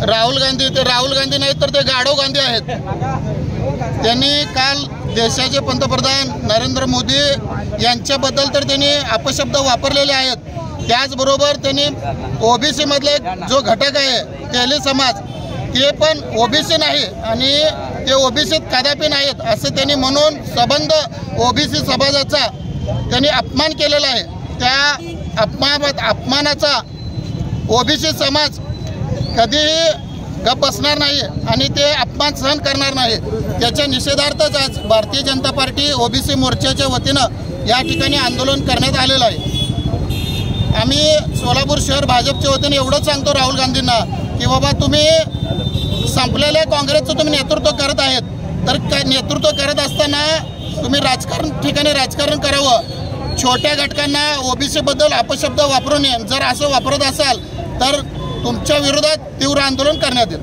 राहुल गांधी नाहीत तर ते गाढव गांधी आहेत। त्यांनी काल देशाचे पंतप्रधान नरेंद्र मोदी यांच्याबद्दल तर त्यांनी अपशब्द वापरलेले आहेत। त्याचबरोबर त्यांनी ओबीसी मधले जो घटक आहे तेली समाज ते पण ओबीसी नाही आणि ते ओबीसीत कदापि नाहीत असं त्यांनी म्हणून सबंध ओबीसी समाजाचा त्यांनी अपमान केलेला आहे। त्या अपमानाचा ओबीसी समाज कधीही गप बसणार नाही आणि ते अपमान सहन करणार नाही। त्याच्या निषेधार्थच आज भारतीय जनता पार्टी ओबीसी मोर्चाच्या वतीनं या ठिकाणी आंदोलन करण्यात आलेलं आहे। आम्ही सोलापूर शहर भाजपच्या वतीने एवढंच सांगतो राहुल गांधींना की बाबा तुम्ही संपलेल्या काँग्रेसचं तुम्ही नेतृत्व करत आहेत, तर नेतृत्व करत असताना तुम्ही राजकारण करावं। छोट्या घटकांना ओबीसी बद्दल अपशब्द वापरू नये। जर असं वापरत असाल तर तुमच्या विरोधात तीव्र आंदोलन करण्यात येईल।